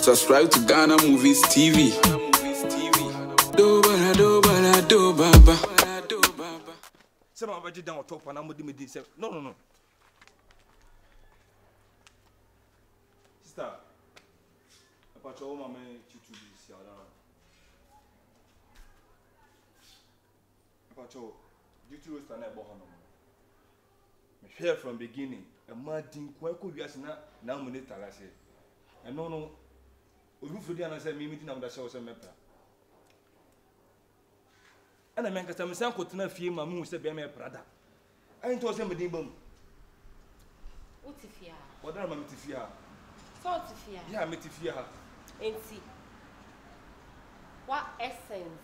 Subscribe to Ghana Movies TV. Do baba. Someone already down on top and I'm with me. No. Sister, about your mama to this year. About your duty was an able. Me share from beginning. A mad thing, quite could be as now minute. I say, and no. We for the answer me meeting on the show some mepra. And I mean, because I'm saying, could not feel my moon said, be my brother. I ain't told somebody boom. What if you are? What am I to fear? Salt if you are. Yeah, me to fear her. And see what essence.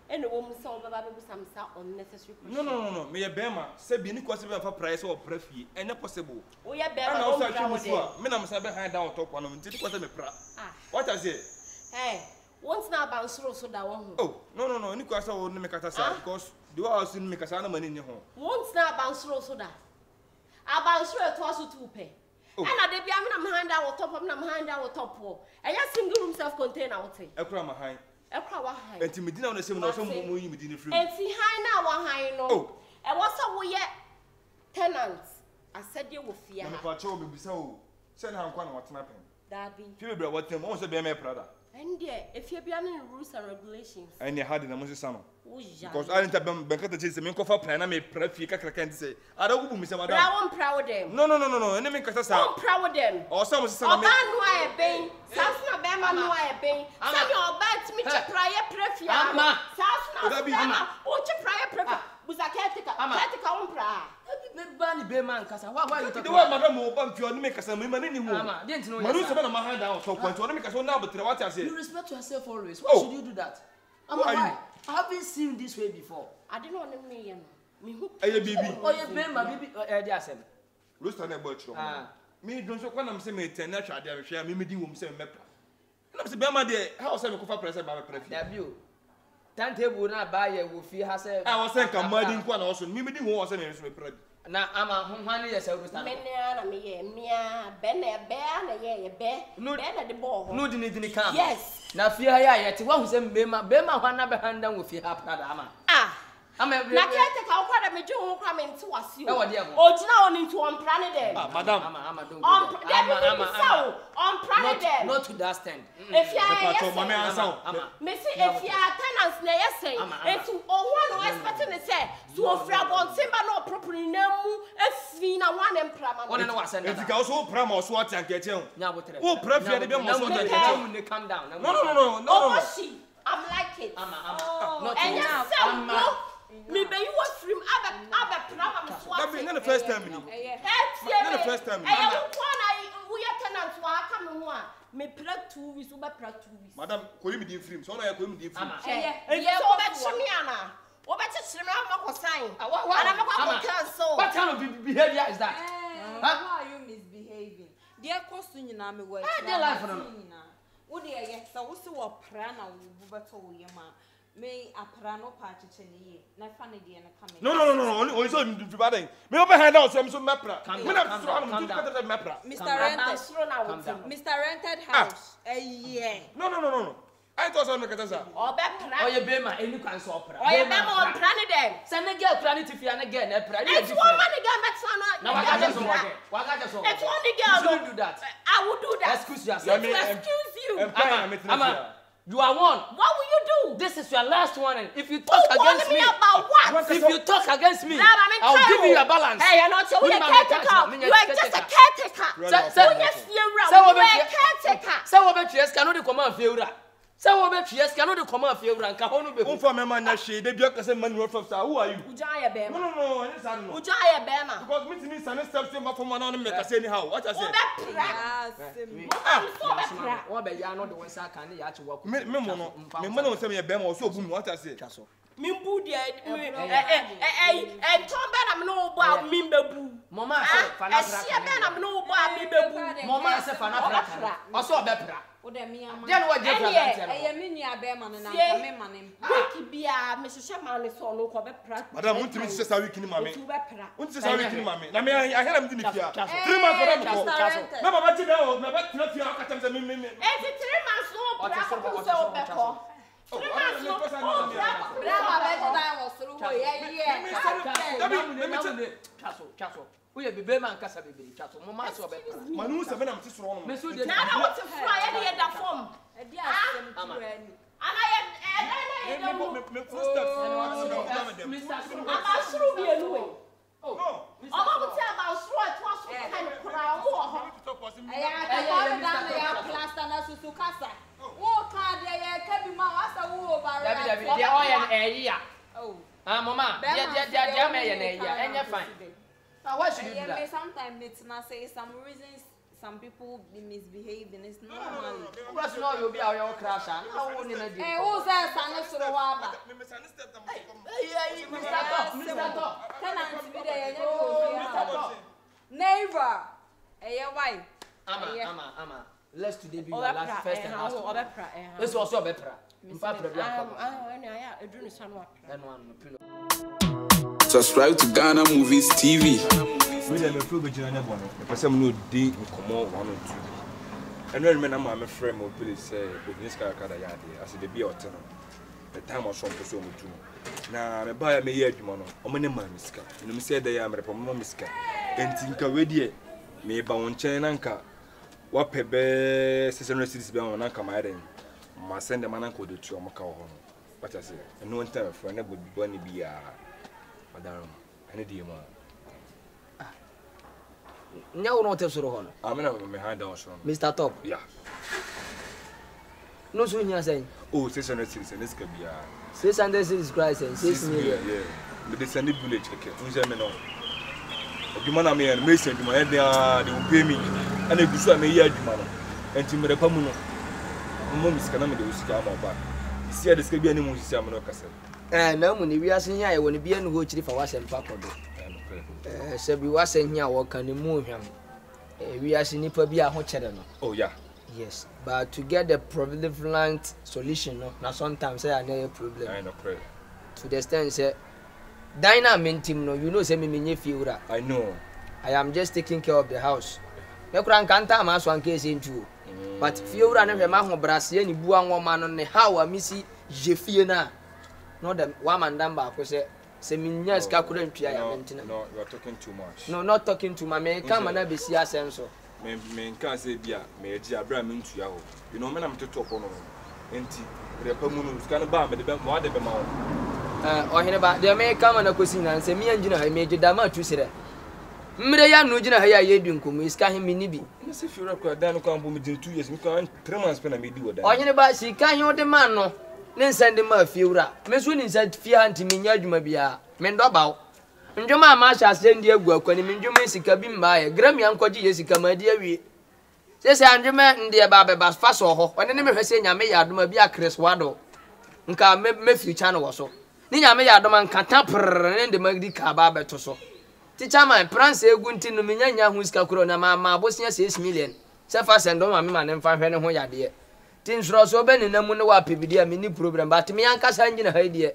And the woman saw Baba some unnecessary. No. Me a bema said, be possible for price or prefy, and not possible. We are better. And also, I'm behind down top one of them. What I say? Hey. Once now bounce so that one. Oh, no, Nicholas will make us because the house didn't make us money in your home. Once now bounce so that I bounce to us to pay. And I did be I'm hand out top of them hand out top wall. And yes, single room self contained out. A crumb high. A crowd high. And to me, down the same also more you didn't free. And see high now one high no. Oh, and what's up with yet tenants? I said you will fear. And the patrol will be so. Send her one what's happening. Daddy. People, what them also be my brother. And if you're beyond rules and regulations, and you had in a Moses because I didn't have Banker chase the milk of plan. I may prefer can't say, I don't miss about that. I won't proud them. No, and they make us out proud them. Or some son, why a bang, Sasna Bama, no, I bang. I'm your bad me to prior prefer. Sasna Bama, or to prior prefer. Was a caretaker, Bunny Beman, Cassa. Why you talk about Madame Mobam? You make us a woman anymore. Didn't know my hand out so point to make us now, but what I say. You respect yourself always. Why should you do that? I haven't seen this way before. I didn't want to me. Baby. Oh, you blame my baby. Rooster never true. Me don't so when I'm saying it, and natural, they share me meeting women say Mepra. And I'm saying, Bama, how was I go for present by my prefer? Tantable not buy a woofy has said, I was saying, I'm murdering one also. Me meeting was an answer. Now I'm a honey as I was saying, no, the ball. No, didn't come. Yes. Now, fear yet. One who said, Bema, one never hand down with your half Ama. I'm a caretaker. What am you coming to us? You or now into on planet, Madame. On planet, not to that stand. If you are Missy, if you are tenants, say, and to all one expecting to say, to a frabon, Simba no properly no, a Svina one employment. One and was, and if you also promise what I get you. Now, what prefer to be almost when they come down. No, she. I'm like it. And now, maybe you was from Abba, not the first time. Not the first time. We are tenants who are coming one. Me play 2 weeks, over 2 weeks. Madam, could you be different? So I couldn't be different. Yeah, what kind of behavior is that? How are you misbehaving? Dear question, you know me well. What do you get? So what's your prana? Me a prano party cheni. Na funny day na coming. No. Only so bad. Me open hand out so mapra. Mr. Rented house. Yeah. No. I thought so make us up. Oh, you be my any can so opera. Oh, you be on planet them. Send a girl planet if you are again. It's one money girl that's not. No, I just want. It's only girl. Don't do that. I will do that. Excuse yourself. Excuse you. Ama. You are one. What will you do? This is your last warning. If you talk against me about what? If you talk against me, I'll give you a balance. Hey, you're not so we're a caretaker. You are just a caretaker. So yes, you're a caretaker. So what you cannot do command failure. So what you cannot do command failure and Kahonu be for my man. She they just say man from who are you? Ujaya Bema. No, Ujaya Bema. Because me and steps from one on make us anyhow. What I say? What be you not the ones I can actually work. Me man say me Bema also boom. What I say? Mimbu dia Tom Benam no ba mimbebu. Momaa say fanafra. Sia Benam no ba mimbebu. Momaa say fanafra. Also bepra. Then what Jeff? I am in your bear man and I'm man. Bia, Mrs. Shaman is all over practice. Madam, want to miss a week in mammy. Want to say, mammy. I mean, I had him in the 3 months. No, but you know, my back not your atoms and me. 3 months, no, we have been man casa baby chat. Momaa so be. Manu 7 am to wrong. Now I want to fly any other form. And why should you do that? Sometimes it's not say some reasons some people be misbehaving. It's normal. That's not you'll be our crash. Who says I'm so waba? Neighbor. Why? Ama. Let's today be your last first and last. This was your better. Subscribe to Ghana Movies TV. We are a few virgin and one. The person no day in common 1 or 2. And when I'm a friend, my police say, "This guy can't yard." I said, "The be or 10. The time was some person with 2. Now, I buy a year, man. I'm in my miska. You know, say they are a promo miska. And think already, me bound chain anchor. What pebe 600 cities beyond Anka Maiden. My send the man uncle to Macau. But I say, and no time for another would be be a madam. Any dear man. No, not a sort of I'm in my hand down, Mr. Top. Yeah. No, soon you're saying, oh, 600 cities, and this could be a 600 cities Christ and 6 million. Yeah, but they send the village. You man, I mean, Mason, you might they will pay me, and they do so. I may hear you, man. And to me, the Pamuno, Mom's canama, they will see our back. See, this could be any music. I'm not castle. And now, when we are seeing, I want to be a go to for us and Papa. So we were saying here, what can you move him? We are seeing it be a hot cheddar. Oh, yeah. Yes, but to get the prevalent solution, now sometimes I know a problem. I know, pray. To the extent, say, Dynamic team, no, you know, send me feel. I know. I am just taking care of the house. No crank can't time as one case into. But few run of a man who Brassian, you buang woman on the how I missy Jefiana. Not the woman number, because Seminias couldn't try. No, you are talking too much. No, not talking to my man. Come and I be see a sense. Men can't say, Bia, may Jabra mean to you. You know, men, I'm to talk on empty. The Pamunus can't buy me the more than the mouth. Ohemaa, the may come and a cousin and say, me and Gina, I made you dama to say that. Mraya Nujina, I had you come, is carrying me nibi. Yes, if you require Dan come within 2 years, we can't 3 months spend a me do that. Ohemaa, she can't you the man, no. Then send him a few rap. Miss Winnie said, Fear and Timmy, you may be a Mendobao. And your mamma shall send you work when you mean you may see cabin by a Grammy Uncle Jessica, my dear. Says Andrew and dear Baba Bass Fasso, when the name of her saying, I may add my beer Chris Waddle. Nka me few channel so. Ni nyame ya doma nka tapr ne de magdi ka ba beto so. Teacher man pranse egunti no menya nya hu sika kuro na ma bosia 6 million. Se fa sendo ma me ma ne mfa hwe ne ho yade. Tin suro so be ne namu ne wa pebidi a mini program but me anka sa ngina ha die.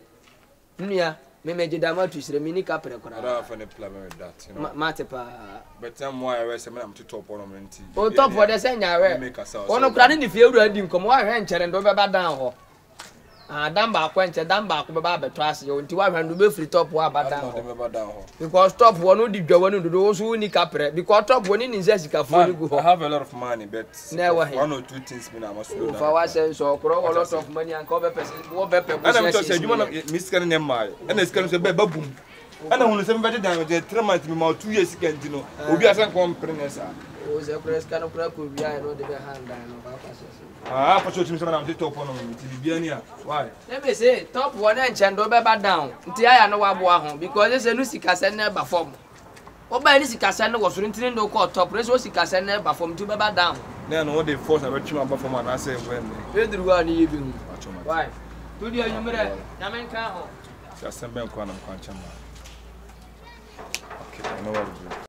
Nnua me meje dama tu sire mini ka pre kora. I don't have any problem with that, you know. Matepa. But I'm why I was I'm to top on them. O top for the senya we. Ono kura ne fie wura di nkom wa hwe nchere ndo be ba dan ho. Damba quench, Damba, Baba, trust you until 100 be free top wa down. Because top one would do one of those who need capre, because top one in Jessica for you. I have a lot of money, but never 1 or 2 things I must do. For what sense or a lot of money and cover person, what better. And I'm just you want to miss Cannon my and it's going to be baboon. And I want to send better than 3 months, 2 years, you know, will be as a compreness. Was a press kind of crap will be I know the hand down of our passes. Ah, for sure, I'm top on Biania. Why? Let me say, top 1 inch and over down. Until I know what because there's a Lucy Cassan never form. What by Lucy Cassan was renting no court top, race was Cassan never form to Baba down. Then what they force a virtue of performance, I say when they do one evening. Why? Do you remember Yaman Car? Just a bank on a conchama. Okay, I know what to do.